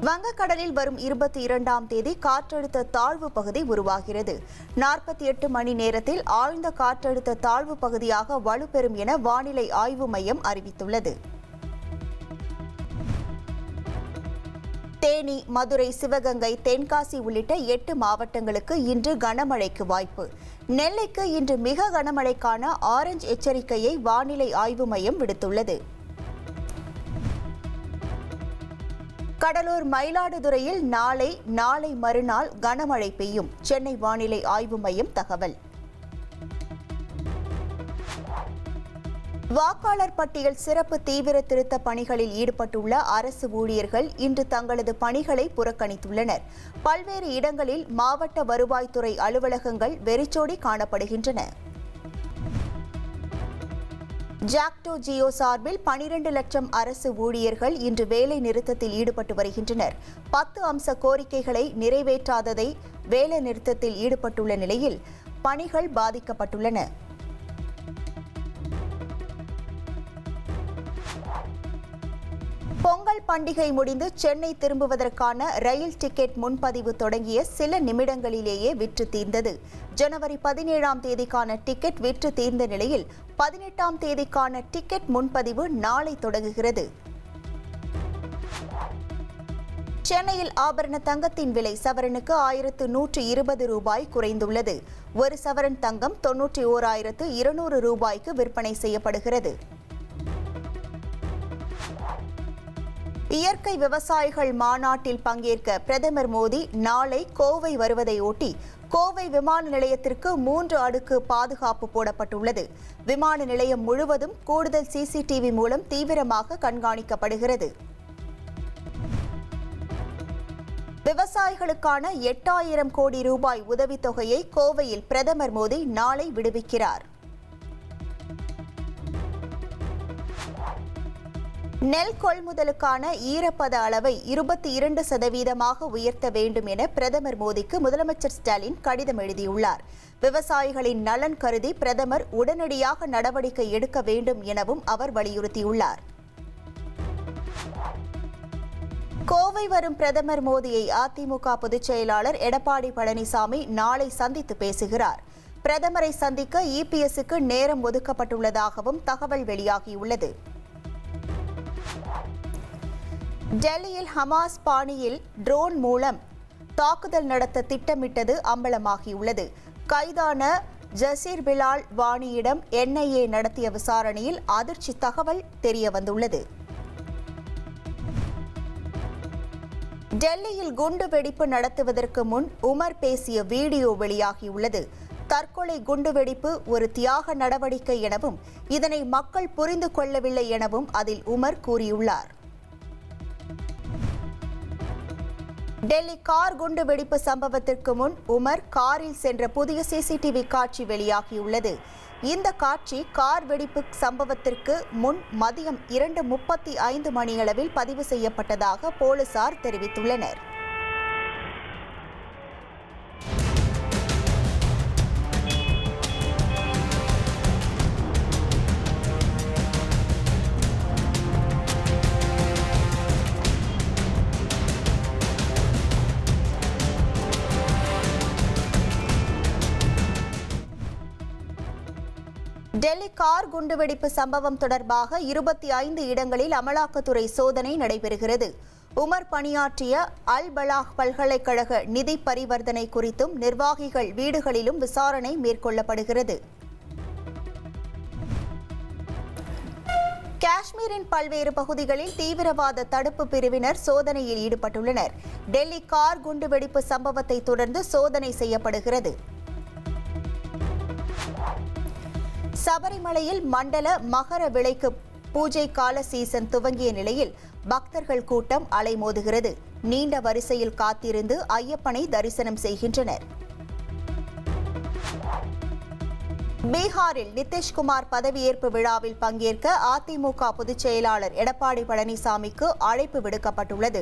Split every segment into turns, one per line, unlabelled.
வங்கக்கடலில் வரும் 22ஆம் தேதி காற்றழுத்த தாழ்வு பகுதி உருவாகிறது. 48 மணி நேரத்தில் ஆழ்ந்த காற்றழுத்த தாழ்வு பகுதியாக வலுப்பெறும் என வானிலை ஆய்வு மையம் அறிவித்துள்ளது. தேனி, மதுரை, சிவகங்கை, தென்காசி உள்ளிட்ட 8 மாவட்டங்களுக்கு இன்று கனமழைக்கு வாய்ப்பு. நெல்லைக்கு இன்று மிக கனமழைக்கான ஆரஞ்சு எச்சரிக்கையை வானிலை ஆய்வு மையம் விடுத்துள்ளது. கடலூர், மயிலாடுதுறையில் நாளை மறுநாள் கனமழை பெய்யும். சென்னை வானிலை ஆய்வு மையம் தகவல். வாக்காளர் பட்டியல் சிறப்பு தீவிர திருத்த பணிகளில் ஈடுபட்டுள்ள அரசு ஊழியர்கள் இன்று தங்களது பணிகளை புறக்கணித்துள்ளனர். பல்வேறு இடங்களில் மாவட்ட வருவாய்த்துறை அலுவலகங்கள் வெறிச்சோடி காணப்படுகின்றன. ஜாக்டோ ஜியோ சார்பில் 12 லட்சம் அரசு ஊழியர்கள் இன்று வேலை நிறுத்தத்தில் ஈடுபட்டு வருகின்றனர். 10 அம்ச கோரிக்கைகளை நிறைவேற்றாததை வேலை நிறுத்தத்தில் ஈடுபட்டுள்ள நிலையில் பணிகள் பாதிக்கப்பட்டுள்ளன. பொங்கல் பண்டிகை முடிந்து சென்னை திரும்புவதற்கான ரயில் டிக்கெட் முன்பதிவு தொடங்கிய சில நிமிடங்களிலேயே விற்று தீர்ந்தது. ஜனவரி 17ஆம் தேதிக்கான டிக்கெட் விற்று தீர்ந்த நிலையில் 18ஆம் தேதிக்கான டிக்கெட் முன்பதிவு நாளை தொடங்குகிறது. சென்னையில் ஆபரண தங்கத்தின் விலை சவரனுக்கு 1120 ரூபாய் குறைந்துள்ளது. ஒரு சவரன் தங்கம் 91,200 ரூபாய்க்கு விற்பனை செய்யப்படுகிறது. இயற்கை விவசாயிகள் மாநாட்டில் பங்கேற்க பிரதமர் மோடி நாளை கோவை வருவதையொட்டி கோவை விமான நிலையத்திற்கு 3 அடுக்கு பாதுகாப்பு போடப்பட்டுள்ளது. விமான நிலையம் முழுவதும் கூடுதல் சிசிடிவி மூலம் தீவிரமாக கண்காணிக்கப்படுகிறது. விவசாயிகளுக்கான 8000 கோடி ரூபாய் உதவித்தொகையை கோவையில் பிரதமர் மோடி நாளை விடுவிக்கிறார். நெல் கொள்முதலுக்கான ஈரப்பத அளவை 22% உயர்த்த வேண்டும் என பிரதமர் மோடிக்கு முதலமைச்சர் ஸ்டாலின் கடிதம் எழுதியுள்ளார். விவசாயிகளின் நலன் கருதி பிரதமர் உடனடியாக நடவடிக்கை எடுக்க வேண்டும் எனவும் அவர் வலியுறுத்தியுள்ளார். கோவை வரும் பிரதமர் மோடியை அதிமுக பொதுச் செயலாளர் எடப்பாடி பழனிசாமி நாளை சந்தித்து பேசுகிறார். பிரதமரை சந்திக்க இபிஎஸ்க்கு நேரம் ஒதுக்கப்பட்டுள்ளதாகவும் தகவல் வெளியாகியுள்ளது. டெல்லியில் ஹமாஸ் பாணியில் ட்ரோன் மூலம் தாக்குதல் நடத்த திட்டமிட்டது அம்பலமாகியுள்ளது. கைதான ஜசீர் பிலால் வாணியிடம் என்ஐஏ நடத்திய விசாரணையில் அதிர்ச்சி தகவல் தெரியவந்துள்ளது. டெல்லியில் குண்டு வெடிப்பு நடத்துவதற்கு முன் உமர் பேசிய வீடியோ வெளியாகியுள்ளது. தற்கொலை குண்டுவெடிப்பு ஒரு தியாக நடவடிக்கை எனவும் இதனை மக்கள் புரிந்து கொள்ளவில்லை எனவும் அதில் உமர் கூறியுள்ளார். டெல்லி கார் குண்டு வெடிப்பு சம்பவத்திற்கு முன் உமர் காரில் சென்ற புதிய சிசிடிவி காட்சி வெளியாகியுள்ளது. இந்த காட்சி கார் வெடிப்பு சம்பவத்திற்கு முன் மதியம் 2:35 மணியளவில் பதிவு செய்யப்பட்டதாக போலீசார் தெரிவித்துள்ளனர். டெல்லி கார் குண்டுவெடிப்பு சம்பவம் தொடர்பாக 25 இடங்களில் அமலாக்கத்துறை சோதனை நடைபெறுகிறது. உமர் பணியாற்றிய அல் பலாஹ் பல்கலைக்கழக நிதி பரிவர்த்தனை குறித்தும் நிர்வாகிகள் வீடுகளிலும் விசாரணை மேற்கொள்ளப்படுகிறது. காஷ்மீரின் பல்வேறு பகுதிகளில் தீவிரவாத தடுப்பு பிரிவினர் சோதனையில் ஈடுபட்டுள்ளனர். டெல்லி கார் குண்டுவெடிப்பு சம்பவத்தை தொடர்ந்து சோதனை செய்யப்படுகிறது. சபரிமலையில் மண்டல மகர விளக்கு பூஜை கால சீசன் துவங்கிய நிலையில் பக்தர்கள் கூட்டம் அலைமோதுகிறது. நீண்ட வரிசையில் காத்திருந்து ஐயப்பனை தரிசனம் செய்கின்றனர். பீகாரில் நிதிஷ்குமார் பதவியேற்பு விழாவில் பங்கேற்க அதிமுக பொதுச் செயலாளர் எடப்பாடி பழனிசாமிக்கு அழைப்பு விடுக்கப்பட்டுள்ளது.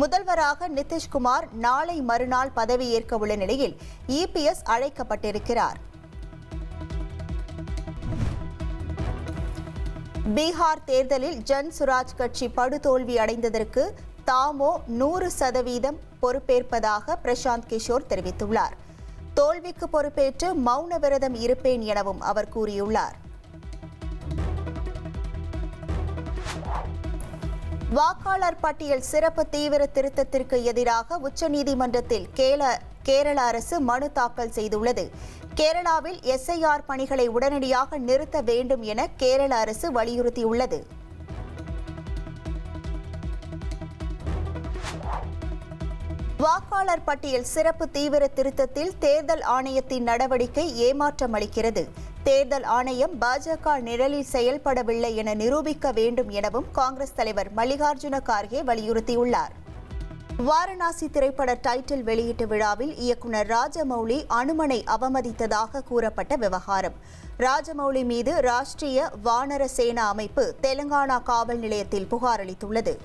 முதல்வராக நிதிஷ்குமார் நாளை மறுநாள் பதவியேற்க உள்ள நிலையில் இபிஎஸ் அழைக்கப்பட்டிருக்கிறார். பீகார் தேர்தலில் ஜன் சுராஜ் கட்சி படுதோல்வி அடைந்ததற்கு தாமோ 100% பொறுப்பேற்பதாக பிரசாந்த் கிஷோர் தெரிவித்துள்ளார். தோல்விக்கு பொறுப்பேற்று மௌன விரதம் இருப்பேன் எனவும் அவர் கூறியுள்ளார். வாக்காளர் பட்டியல் சிறப்பு தீவிர திருத்தத்திற்கு எதிராக உச்சநீதிமன்றத்தில் கேரள அரசு மனு தாக்கல் செய்துள்ளது. கேரளாவில் எஸ்ஐஆர் பணிகளை உடனடியாக நிறுத்த வேண்டும் என கேரள அரசு வலியுறுத்தியுள்ளது. வாக்காளர் பட்டியல் சிறப்பு தீவிர திருத்தத்தில் தேர்தல் ஆணையத்தின் நடவடிக்கை ஏமாற்றம் அளிக்கிறது. தேர்தல் ஆணையம் பாஜக நிழலில் செயல்படவில்லை என நிரூபிக்க வேண்டும் எனவும் காங்கிரஸ் தலைவர் மல்லிகார்ஜுன கார்கே வலியுறுத்தியுள்ளார். வாரணாசி திரைப்பட டைட்டில் வெளியீட்டு விழாவில் இயக்குநர் ராஜமௌலி அனுமனை அவமதித்ததாக கூறப்பட்ட விவகாரம். ராஜமௌலி மீது ராஷ்டிரிய வானர சேனா அமைப்பு தெலுங்கானா காவல் நிலையத்தில் புகார் அளித்துள்ளது.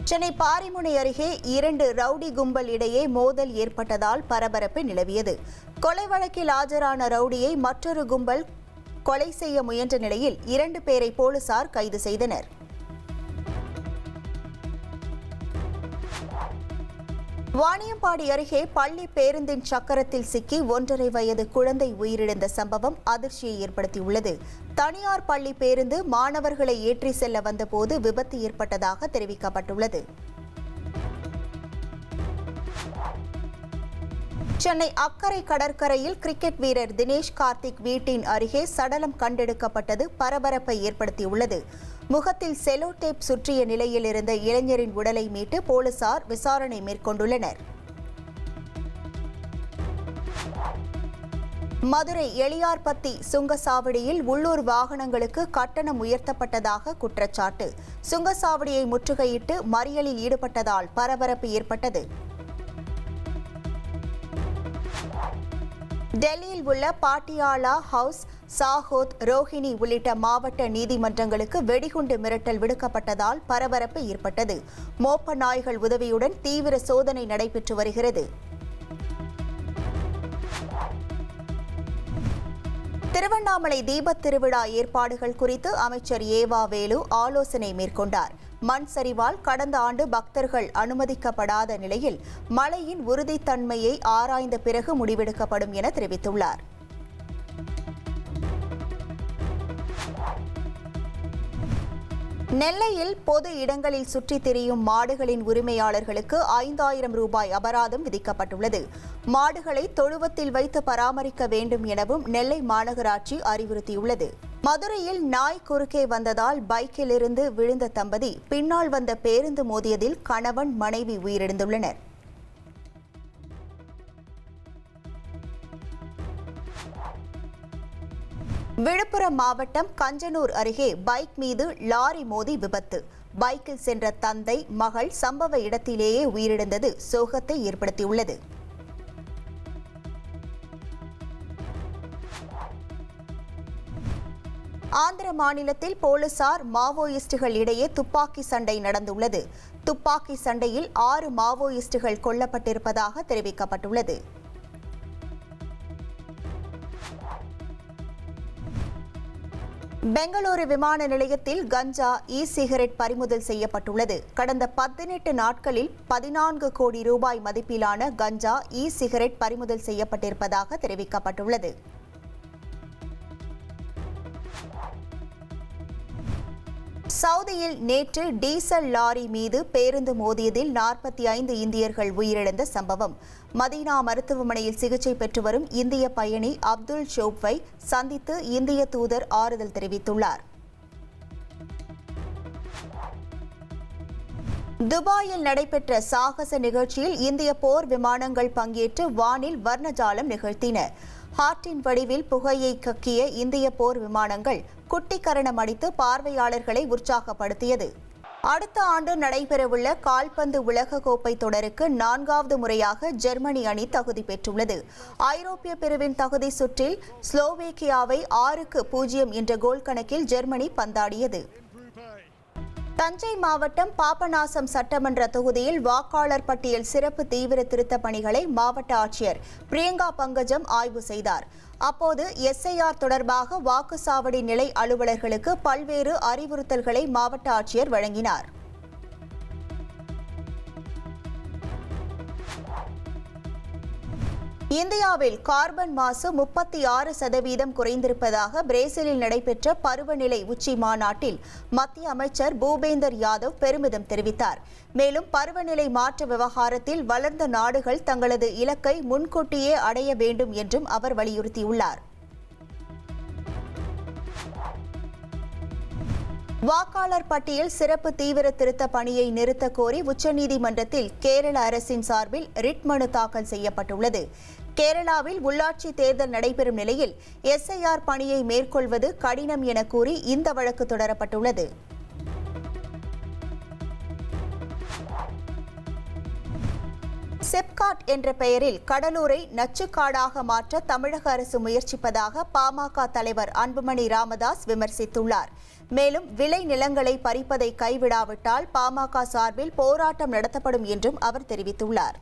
சென்னை பாரிமுனை அருகே 2 ரவுடி கும்பல் இடையே மோதல் ஏற்பட்டதால் பரபரப்பு நிலவியது. கொலை வழக்கில் ஆஜரான ரவுடியை மற்றொரு கும்பல் கொலை செய்ய முயன்ற நிலையில் 2 பேரை போலீசார் கைது செய்தனர். வாணியம்பாடி அருகே பள்ளி பேருந்தின் சக்கரத்தில் சிக்கி 1.5 வயது குழந்தை உயிரிழந்த சம்பவம் அதிர்ச்சியை ஏற்படுத்தியுள்ளது. தனியார் பள்ளி பேருந்து மாணவர்களை ஏற்றி செல்ல வந்தபோது விபத்து ஏற்பட்டதாக தெரிவிக்கப்பட்டுள்ளது. சென்னை அக்கரை கடற்கரையில் கிரிக்கெட் வீரர் தினேஷ் கார்த்திக் வீட்டின் அருகே சடலம் கண்டெடுக்கப்பட்டது பரபரப்பை ஏற்படுத்தியுள்ளது. முகத்தில் செலோ டேப் சுற்றிய நிலையில் இருந்த இளைஞரின் உடலை மீட்டு போலீசார் விசாரணை மேற்கொண்டுள்ளனர். மதுரை எளியார்பத்தி சுங்கசாவடியில் உள்ளூர் வாகனங்களுக்கு கட்டணம் உயர்த்தப்பட்டதாக குற்றச்சாட்டு. சுங்கசாவடியை முற்றுகையிட்டு மறியலில் ஈடுபட்டதால் பரபரப்பு ஏற்பட்டது. டெல்லியில் உள்ள பாட்டியாலா ஹவுஸ், சாகோத், ரோஹிணி உள்ளிட்ட மாவட்ட நீதிமன்றங்களுக்கு வெடிகுண்டு மிரட்டல் விடுக்கப்பட்டதால் பரபரப்பு ஏற்பட்டது. மோப்ப நாய்கள் உதவியுடன் தீவிர சோதனை நடைபெற்று வருகிறது. திருவண்ணாமலை தீபத் திருவிழா ஏற்பாடுகள் குறித்து அமைச்சர் ஏவா வேலு ஆலோசனை மேற்கொண்டார். மண் சரிவால் கடந்த ஆண்டு பக்தர்கள் அனுமதிக்கப்படாத நிலையில் மழையின் உறுதித்தன்மையை ஆராய்ந்த பிறகு முடிவெடுக்கப்படும் என தெரிவித்துள்ளார். நெல்லையில் பொது இடங்களில் சுற்றித் திரியும் மாடுகளின் உரிமையாளர்களுக்கு 5000 ரூபாய் அபராதம் விதிக்கப்பட்டுள்ளது. மாடுகளை தொழுவத்தில் வைத்து பராமரிக்க வேண்டும் எனவும் நெல்லை மாநகராட்சி அறிவுறுத்தியுள்ளது. மதுரையில் நாய் குறுக்கே வந்ததால் பைக்கில் இருந்து விழுந்த தம்பதி பின்னால் வந்த பேருந்து மோதியதில் கணவன் மனைவி உயிரிழந்துள்ளனர். விழுப்புரம் மாவட்டம் கஞ்சனூர் அருகே பைக் மீது லாரி மோதி விபத்து. பைக்கில் சென்ற தந்தை மகள் சம்பவ இடத்திலேயே உயிரிழந்தது சோகத்தை ஏற்படுத்தியுள்ளது. ஆந்திர மாநிலத்தில் போலீசார் மாவோயிஸ்டுகள் இடையே துப்பாக்கி சண்டை நடந்துள்ளது. துப்பாக்கி சண்டையில் 6 மாவோயிஸ்டுகள் கொல்லப்பட்டிருப்பதாக தெரிவிக்கப்பட்டுள்ளது. பெங்களூரு விமான நிலையத்தில் கஞ்சா, சிகரெட் பறிமுதல் செய்யப்பட்டுள்ளது. கடந்த 18 நாட்களில் 14 கோடி ரூபாய் மதிப்பிலான கஞ்சா, சிகரெட் பறிமுதல் செய்யப்பட்டிருப்பதாக தெரிவிக்கப்பட்டுள்ளது. சவுதியில் நேற்று டீசல் லாரி மீது பேருந்து மோதியதில் 45 இந்தியர்கள் உயிரிழந்த சம்பவம். மதீனா மருத்துவமனையில் சிகிச்சை பெற்று வரும் இந்திய பயணி அப்துல் ஷோப்வை சந்தித்து இந்திய தூதர் ஆறுதல் தெரிவித்துள்ளார். துபாயில் நடைபெற்ற சாகச நிகழ்ச்சியில் இந்திய போர் விமானங்கள் பங்கேற்று வானில் வர்ணஜாலம் நிகழ்த்தின. ஹார்ட்டின் வடிவில் புகையை கக்கிய இந்திய போர் விமானங்கள் குட்டிக்கரணம் அடித்து பார்வையாளர்களை உற்சாகப்படுத்தியது. அடுத்த ஆண்டு நடைபெறவுள்ள கால்பந்து உலகக்கோப்பை தொடருக்கு 4வது முறையாக ஜெர்மனி அணி தகுதி பெற்றுள்ளது. ஐரோப்பிய பிரிவின் தகுதி சுற்றில் ஸ்லோவேக்கியாவை 6-0 என்ற கோல் கணக்கில் ஜெர்மனி பந்தாடியது. தஞ்சை மாவட்டம் பாபநாசம் சட்டமன்ற தொகுதியில் வாக்காளர் பட்டியல் சிறப்பு தீவிர திருத்த பணிகளை மாவட்ட ஆட்சியர் பிரியங்கா பங்கஜம் ஆய்வு செய்தார். அப்போது எஸ்ஐஆர் தொடர்பாக வாக்குச்சாவடி நிலை அலுவலர்களுக்கு பல்வேறு அறிவுறுத்தல்களை மாவட்ட ஆட்சியர் வழங்கினார். இந்தியாவில் கார்பன் மாசு 36% குறைந்திருப்பதாக பிரேசிலில் நடைபெற்ற பருவநிலை உச்சி மாநாட்டில் மத்திய அமைச்சர் பூபேந்தர் யாதவ் பெருமிதம் தெரிவித்தார். மேலும் பருவநிலை மாற்ற விவகாரத்தில் வளர்ந்த நாடுகள் தங்களது இலக்கை முன்கூட்டியே அடைய வேண்டும் என்றும் அவர் வலியுறுத்தியுள்ளார். வாக்காளர் பட்டியல் சிறப்பு தீவிர திருத்த பணியை நிறுத்த கோரி உச்சநீதிமன்றத்தில் கேரள அரசின் சார்பில் ரிட் மனு தாக்கல் செய்யப்பட்டுள்ளது. கேரளாவில் உள்ளாட்சி தேர்தல் நடைபெறும் நிலையில் எஸ்ஐஆர் பணியை மேற்கொள்வது கடினம் என கூறி இந்த வழக்கு தொடரப்பட்டுள்ளது. சிப்காட் என்ற பெயரில் கடலூரை நச்சுக்காடாக மாற்ற தமிழக அரசு முயற்சிப்பதாக பாமக தலைவர் அன்புமணி ராமதாஸ் விமர்சித்துள்ளார். மேலும் விளை நிலங்களை பறிப்பதை கைவிடாவிட்டால் பாமக சார்பில் போராட்டம் நடத்தப்படும் என்றும் அவர் தெரிவித்துள்ளார்.